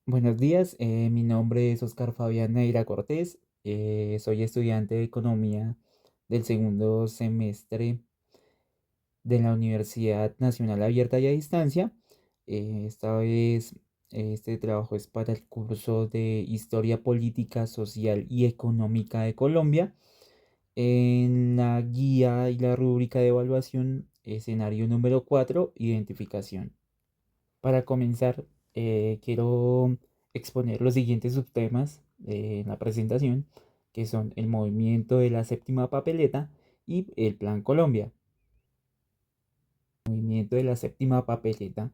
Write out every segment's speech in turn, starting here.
Buenos días, mi nombre es Oscar Fabián Neira Cortés, soy estudiante de Economía del segundo semestre de la Universidad Nacional Abierta y a Distancia. Esta vez este trabajo es para el curso de Historia Política, Social y Económica de Colombia. En la guía y la rúbrica de evaluación, escenario número 4, identificación. Para comenzar, quiero exponer los siguientes subtemas en la presentación, que son el movimiento de la séptima papeleta y el Plan Colombia. El movimiento de la séptima papeleta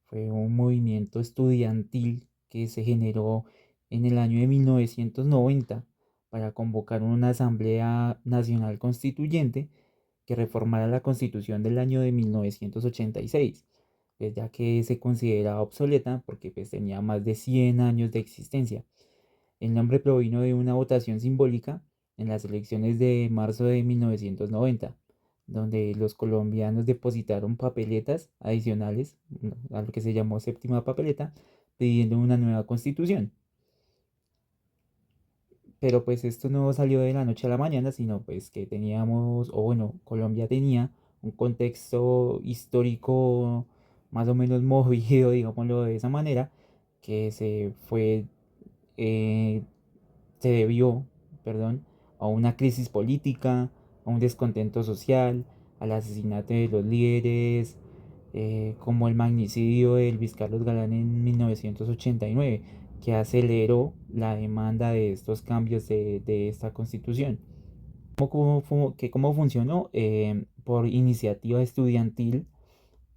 fue un movimiento estudiantil que se generó en el año de 1990 para convocar una Asamblea Nacional Constituyente que reformara la Constitución del año de 1986, pues ya que se consideraba obsoleta porque pues tenía más de 100 años de existencia. El nombre provino de una votación simbólica en las elecciones de marzo de 1990, donde los colombianos depositaron papeletas adicionales a lo que se llamó séptima papeleta, pidiendo una nueva constitución. Pero pues esto no salió de la noche a la mañana, sino pues que teníamos, o bueno, Colombia tenía un contexto histórico más o menos movido, digámoslo de esa manera, que eh, se debió, perdón, a una crisis política, a un descontento social, al asesinato de los líderes, como el magnicidio de Luis Carlos Galán en 1989, que aceleró la demanda de estos cambios de esta constitución. ¿Cómo funcionó? Por iniciativa estudiantil,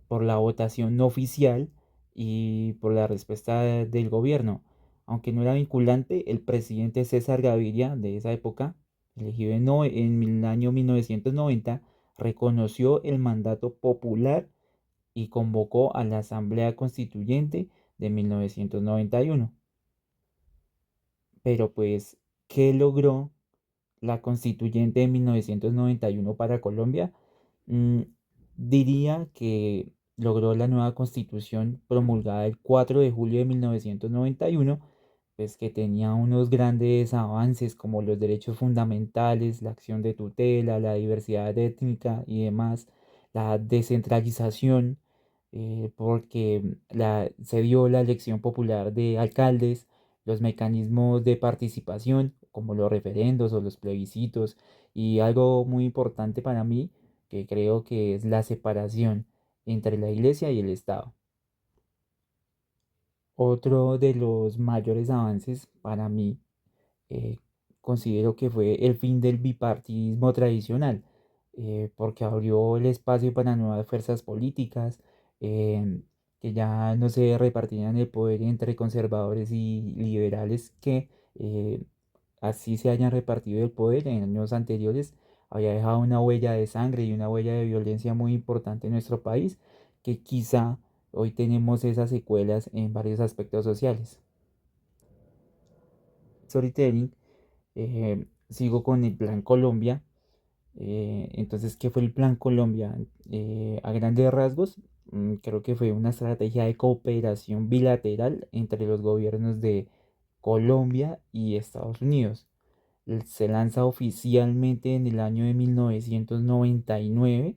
por la votación no oficial y por la respuesta del gobierno. Aunque no era vinculante, el presidente César Gaviria de esa época, elegido en el año 1990, reconoció el mandato popular y convocó a la Asamblea Constituyente de 1991. Pero pues, ¿qué logró la Constituyente de 1991 para Colombia? Mm, Diría que logró la nueva Constitución promulgada el 4 de julio de 1991, pues que tenía unos grandes avances como los derechos fundamentales, la acción de tutela, la diversidad étnica y demás, la descentralización, porque se dio la elección popular de alcaldes, los mecanismos de participación, como los referendos o los plebiscitos, y algo muy importante para mí, que creo que es la separación entre la iglesia y el Estado. Otro de los mayores avances para mí, eh, considero que fue el fin del bipartidismo tradicional, porque abrió el espacio para nuevas fuerzas políticas, que ya no se repartían el poder entre conservadores y liberales que así se hayan repartido el poder en años anteriores, había dejado una huella de sangre y una huella de violencia muy importante en nuestro país, que quizá hoy tenemos esas secuelas en varios aspectos sociales. Storytelling, sigo con el Plan Colombia. Entonces, ¿qué fue el Plan Colombia? A grandes rasgos, creo que fue una estrategia de cooperación bilateral entre los gobiernos de Colombia y Estados Unidos. Se lanza oficialmente en el año de 1999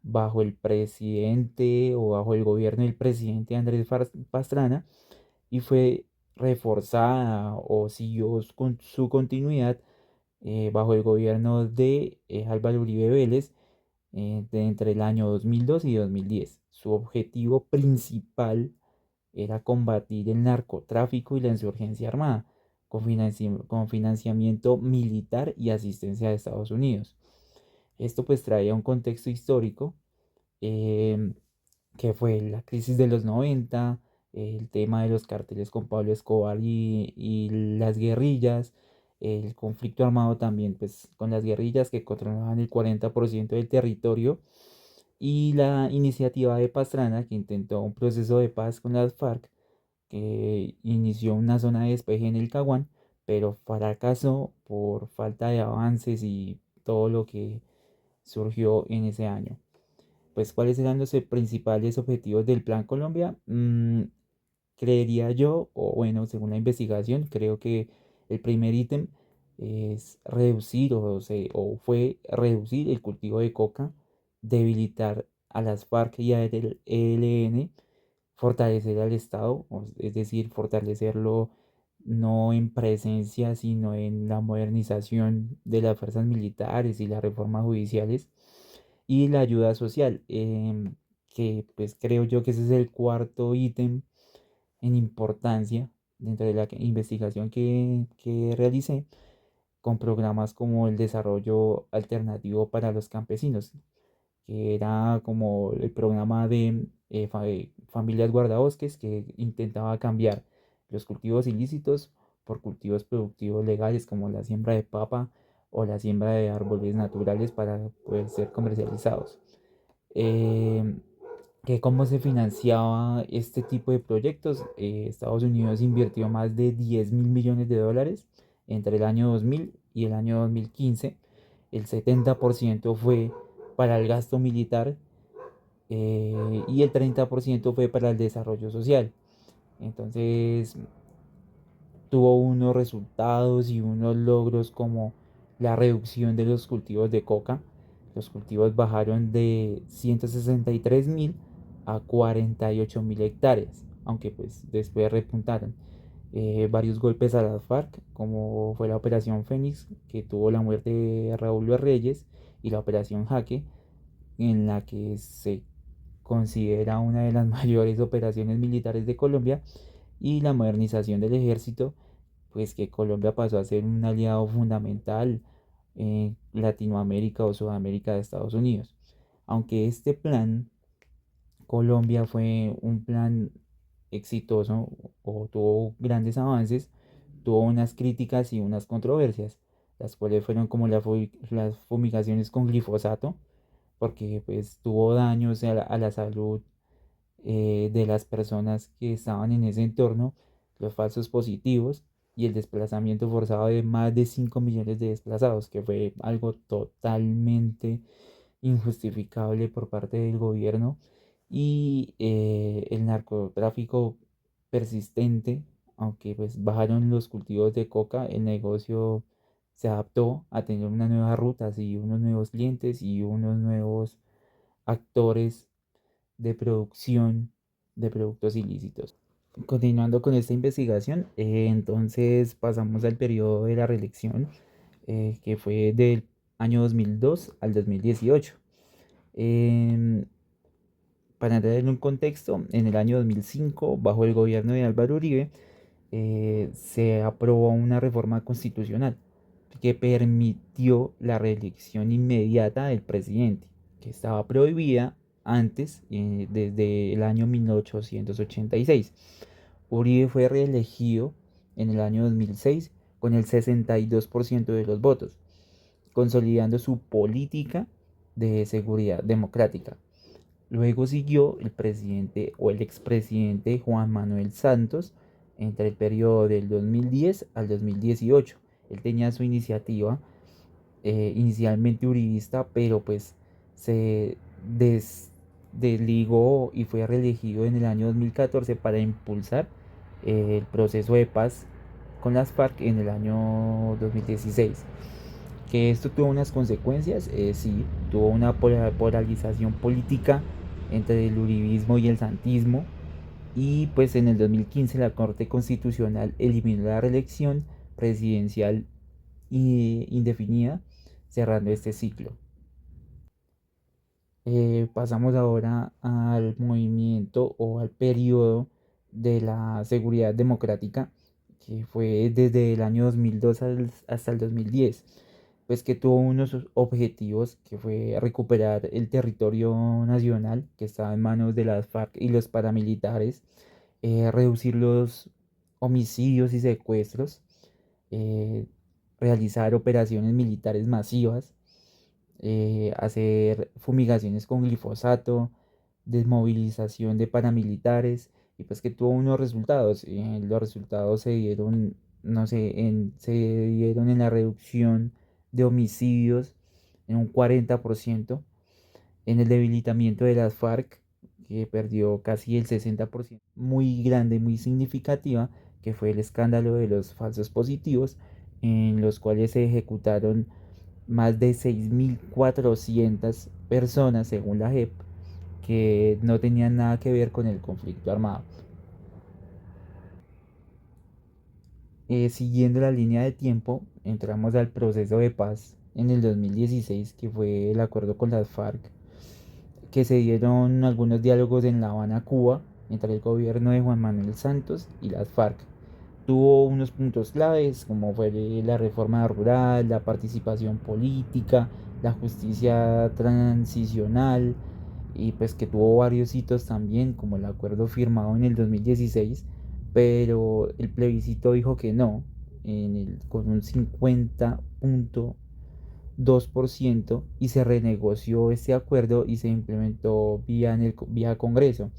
bajo el presidente o bajo el gobierno del presidente Andrés Pastrana, y fue reforzada o siguió con su continuidad bajo el gobierno de Álvaro Uribe Vélez, entre el año 2002 y 2010. Su objetivo principal era combatir el narcotráfico y la insurgencia armada con financiamiento militar y asistencia de Estados Unidos. Esto pues traía un contexto histórico, em, que fue la crisis de los 90, el tema de los carteles con Pablo Escobar y las guerrillas, el conflicto armado también pues con las guerrillas que controlaban el 40% del territorio, y la iniciativa de Pastrana que intentó un proceso de paz con las FARC, que inició una zona de despeje en el Caguán, pero fracasó por falta de avances y todo lo que surgió en ese año. Pues, ¿cuáles eran los principales objetivos del Plan Colombia? creería yo, o bueno, según la investigación, creo que el primer ítem es reducir o fue reducir el cultivo de coca, debilitar a las FARC y al ELN, fortalecer al Estado, es decir, fortalecerlo no en presencia, sino en la modernización de las fuerzas militares y las reformas judiciales y la ayuda social, que pues creo yo que ese es el cuarto ítem en importancia dentro de la investigación que realicé con programas como el desarrollo alternativo para los campesinos, que era como el programa de familias guardabosques que intentaba cambiar los cultivos ilícitos por cultivos productivos legales como la siembra de papa o la siembra de árboles naturales para poder ser comercializados. Eh, que cómo se financiaba este tipo de proyectos. Estados Unidos invirtió más de 10 mil millones de dólares entre el año 2000 y el año 2015. El 70% fue para el gasto militar y el 30% fue para el desarrollo social. Entonces tuvo unos resultados y unos logros como la reducción de los cultivos de coca. Los cultivos bajaron de 163.000 a 48.000 hectáreas, aunque pues después repuntaron. Varios golpes a las FARC, como fue la Operación Fénix, que tuvo la muerte de Raúl Reyes, y la Operación Jaque, en la que se considera una de las mayores operaciones militares de Colombia, y la modernización del ejército, pues que Colombia pasó a ser un aliado fundamental en Latinoamérica o Sudamérica de Estados Unidos. Aunque este plan, Colombia fue un plan exitoso o tuvo grandes avances, tuvo unas críticas y unas controversias, las cuales fueron como las fumigaciones con glifosato, porque pues tuvo daños a la salud de las personas que estaban en ese entorno, los falsos positivos y el desplazamiento forzado de más de 5 millones de desplazados, que fue algo totalmente injustificable por parte del gobierno, y el narcotráfico persistente. Aunque pues bajaron los cultivos de coca, el negocio se adaptó a tener unas nuevas rutas y unos nuevos clientes y unos nuevos actores de producción de productos ilícitos. Continuando con esta investigación, entonces pasamos al periodo de la reelección, que fue del año 2002 al 2018. Em, para entrar en un contexto, en el año 2005, bajo el gobierno de Álvaro Uribe, se aprobó una reforma constitucional que permitió la reelección inmediata del presidente, que estaba prohibida antes, desde el año 1886. Uribe fue reelegido en el año 2006 con el 62% de los votos, consolidando su política de seguridad democrática. Luego siguió el presidente o el expresidente Juan Manuel Santos entre el periodo del 2010 al 2018. Él tenía su iniciativa inicialmente uribista, pero pues se desligó y fue reelegido en el año 2014 para impulsar el proceso de paz con las FARC en el año 2016. Que esto tuvo unas consecuencias, sí, tuvo una polarización política entre el uribismo y el santismo, y pues en el 2015 la Corte Constitucional eliminó la reelección presidencial indefinida, cerrando este ciclo. Pasamos ahora al movimiento o al periodo de la seguridad democrática, que fue desde el año 2002 hasta el 2010, pues que tuvo unos objetivos, que fue recuperar el territorio nacional que estaba en manos de las FARC y los paramilitares, reducir los homicidios y secuestros, eh, realizar operaciones militares masivas, hacer fumigaciones con glifosato, desmovilización de paramilitares, y pues que tuvo unos resultados. Los resultados se dieron, no sé, se dieron en la reducción de homicidios en un 40%, en el debilitamiento de las FARC, que perdió casi el 60%, muy grande, muy significativa, que fue el escándalo de los falsos positivos, en los cuales se ejecutaron más de 6.400 personas, según la JEP, que no tenían nada que ver con el conflicto armado. Siguiendo la línea de tiempo, entramos al proceso de paz en el 2016, que fue el acuerdo con las FARC, que se dieron algunos diálogos en La Habana, Cuba, entre el gobierno de Juan Manuel Santos y las FARC. Tuvo unos puntos claves como fue la reforma rural, la participación política, la justicia transicional, y pues que tuvo varios hitos también, como el acuerdo firmado en el 2016, pero el plebiscito dijo que no, con un 50.2%, y se renegoció este acuerdo y se implementó vía Congreso.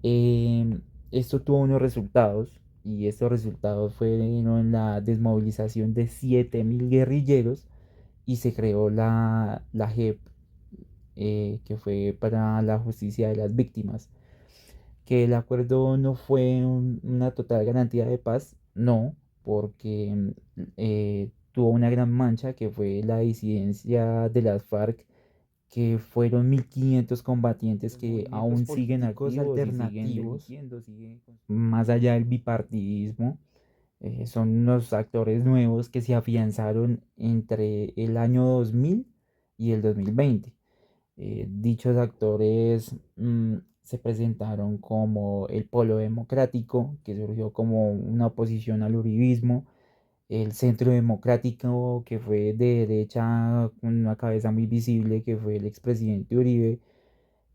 Eh, Esto tuvo unos resultados, y estos resultados fueron en la desmovilización de 7.000 guerrilleros, y se creó la JEP, que fue para la justicia de las víctimas. Que el acuerdo no fue una total garantía de paz, no, porque tuvo una gran mancha, que fue la disidencia de las FARC, que fueron 1.500 combatientes que aún siguen activos, alternativos, más allá del bipartidismo. Son unos actores nuevos que se afianzaron entre el año 2000 y el 2020. Dichos actores se presentaron como el Polo Democrático, que surgió como una oposición al uribismo; el Centro Democrático, que fue de derecha con una cabeza muy visible, que fue el expresidente Uribe;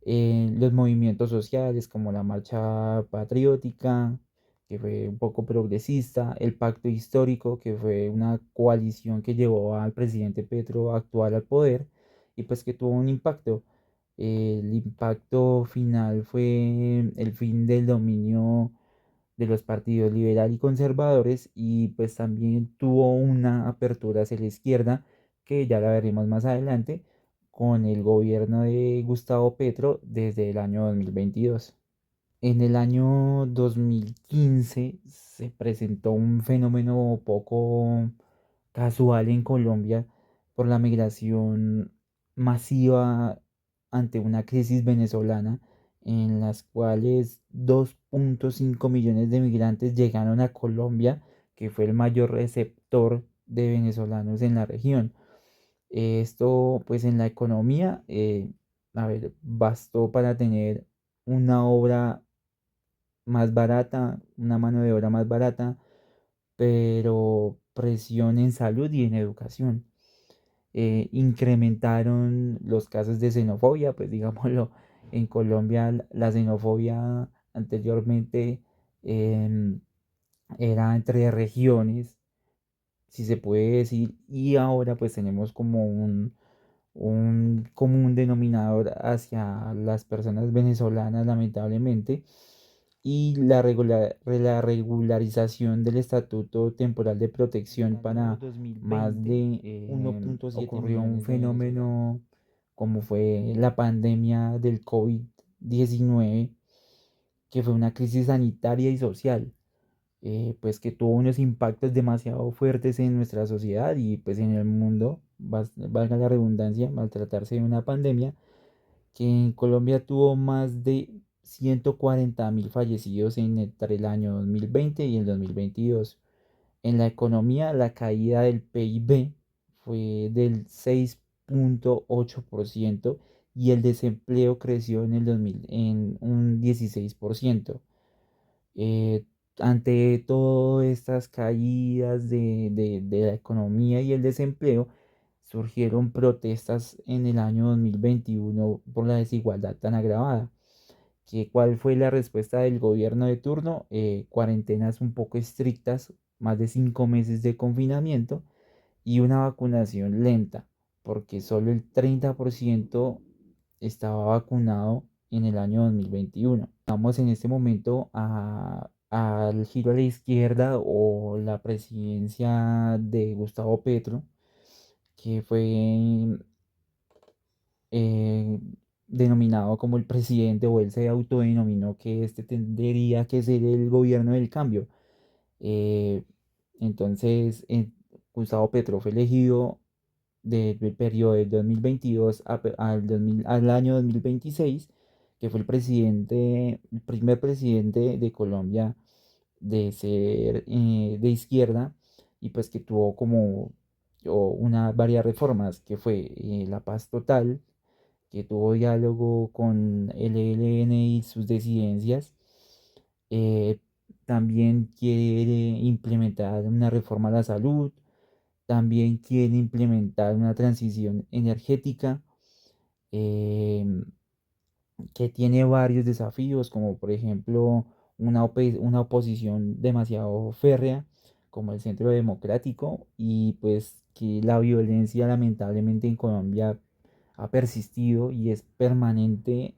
los movimientos sociales como la Marcha Patriótica, que fue un poco progresista; el Pacto Histórico, que fue una coalición que llevó al presidente Petro actual al poder, y pues que tuvo un impacto. El impacto final fue el fin del dominio de los partidos liberal y conservadores, y pues también tuvo una apertura hacia la izquierda, que ya la veremos más adelante, con el gobierno de Gustavo Petro desde el año 2022. En el año 2015 se presentó un fenómeno poco casual en Colombia por la migración masiva ante una crisis venezolana, en las cuales 2.5 millones de migrantes llegaron a Colombia, que fue el mayor receptor de venezolanos en la región. Esto pues en la economía, a ver, bastó para tener una obra más barata, una mano de obra más barata, pero presión en salud y en educación. Incrementaron los casos de xenofobia, pues digámoslo, en Colombia la xenofobia anteriormente em, era entre regiones, si se puede decir, y ahora pues tenemos como un común denominador hacia las personas venezolanas, lamentablemente. Y la regularización del estatuto temporal de protección para más de 1.7 ocurrió un fenómeno como fue la pandemia del COVID-19, que fue una crisis sanitaria y social, pues que tuvo unos impactos demasiado fuertes en nuestra sociedad y pues en el mundo, valga la redundancia, al tratarse de una pandemia, que en Colombia tuvo más de 140.000 fallecidos entre el año 2020 y el 2022. En la economía, la caída del PIB fue del 6.8%, y el desempleo creció en el 2000 en un 16%. Eh, Ante todas estas caídas de la economía y el desempleo, surgieron protestas en el año 2021 por la desigualdad tan agravada. ¿Cuál fue la respuesta del gobierno de turno? Cuarentenas un poco estrictas, más de 5 meses de confinamiento y una vacunación lenta, porque solo el 30% estaba vacunado en el año 2021. Vamos en este momento al giro a la izquierda, o la presidencia de Gustavo Petro, que fue denominado como el presidente, o él se autodenominó que este tendría que ser el gobierno del cambio. Eh, entonces, Gustavo Petro fue elegido del periodo del 2022 al año 2026, que fue el primer presidente de Colombia de ser de izquierda, y pues que tuvo como varias reformas, que fue la paz total, que tuvo diálogo con el ELN y sus disidencias. eh, También quiere implementar una reforma a la salud, también quiere implementar una transición energética, em, que tiene varios desafíos, como por ejemplo una oposición demasiado férrea, como el Centro Democrático, y pues que la violencia lamentablemente en Colombia ha persistido y es permanente,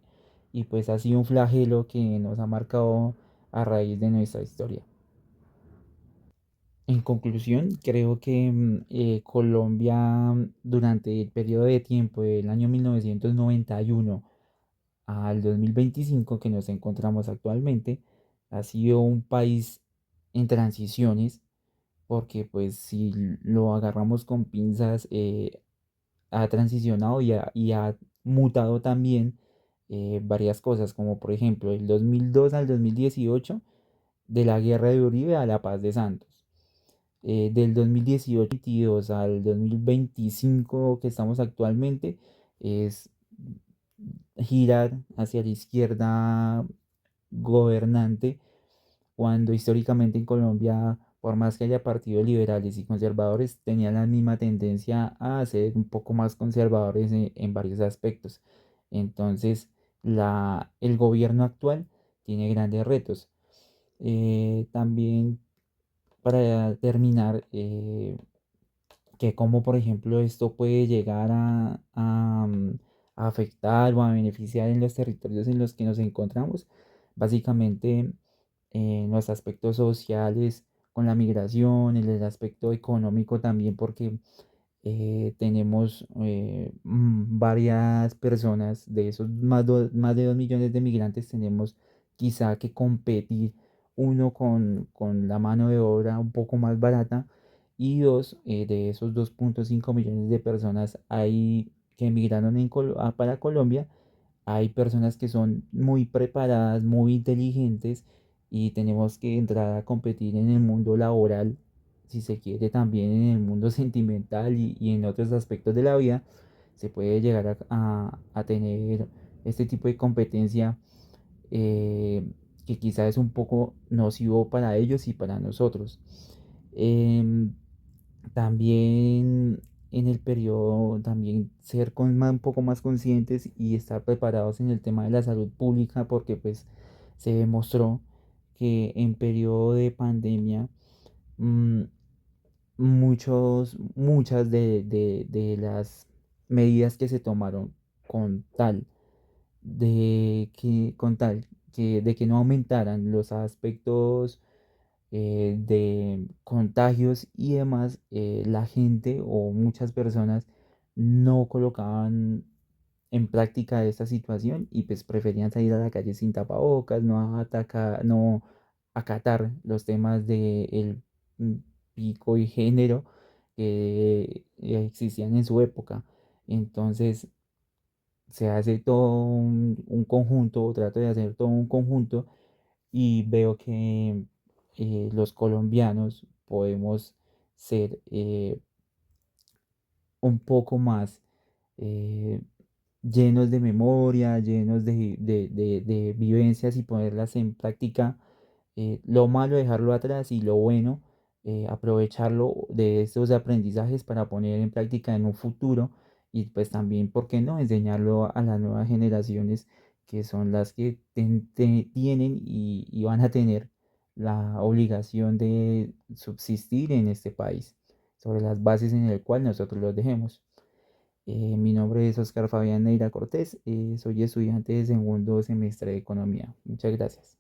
y pues ha sido un flagelo que nos ha marcado a raíz de nuestra historia. En conclusión, creo que Colombia, durante el periodo de tiempo del año 1991 al 2025 que nos encontramos actualmente, ha sido un país en transiciones, porque pues si lo agarramos con pinzas, ha transicionado y ha mutado también varias cosas, como por ejemplo el 2002 al 2018, de la guerra de Uribe a la paz de Santos. Del 2018 al 2025 que estamos actualmente, es girar hacia la izquierda gobernante, cuando históricamente en Colombia, por más que haya partidos liberales y conservadores, tenían la misma tendencia a ser un poco más conservadores en varios aspectos. Entonces, el gobierno actual tiene grandes retos. También, para terminar, que cómo, por ejemplo, esto puede llegar a afectar o a beneficiar en los territorios en los que nos encontramos. Básicamente, en los aspectos sociales, con la migración, en el aspecto económico también, porque tenemos varias personas, de esos más de 2 millones de migrantes, tenemos quizá que competir, uno, con la mano de obra un poco más barata, y dos, de esos 2,5 millones de personas hay que emigraron para Colombia, hay personas que son muy preparadas, muy inteligentes, y tenemos que entrar a competir en el mundo laboral, si se quiere, también en el mundo sentimental y en otros aspectos de la vida. Se puede llegar a tener este tipo de competencia, eh, que quizá es un poco nocivo para ellos y para nosotros. Em, También en el periodo, también ser un poco más conscientes y estar preparados en el tema de la salud pública, porque pues se demostró que en periodo de pandemia, mm, muchas de las medidas que se tomaron con tal de que no aumentaran los aspectos de contagios y demás, la gente o muchas personas no colocaban en práctica esta situación, y pues preferían salir a la calle sin tapabocas, no acatar los temas del pico y género que existían en su época. Entonces se hace todo un conjunto, o trato de hacer todo un conjunto, y veo que los colombianos podemos ser un poco más eh, llenos de memoria, llenos de vivencias, y ponerlas en práctica. Lo malo dejarlo atrás, y lo bueno aprovecharlo de estos aprendizajes para poner en práctica en un futuro, y pues también, ¿por qué no?, enseñarlo a las nuevas generaciones, que son las que tienen y van a tener la obligación de subsistir en este país, sobre las bases en el cual nosotros los dejemos. Mi nombre es Oscar Fabián Neira Cortés, soy estudiante de segundo semestre de Economía. Muchas gracias.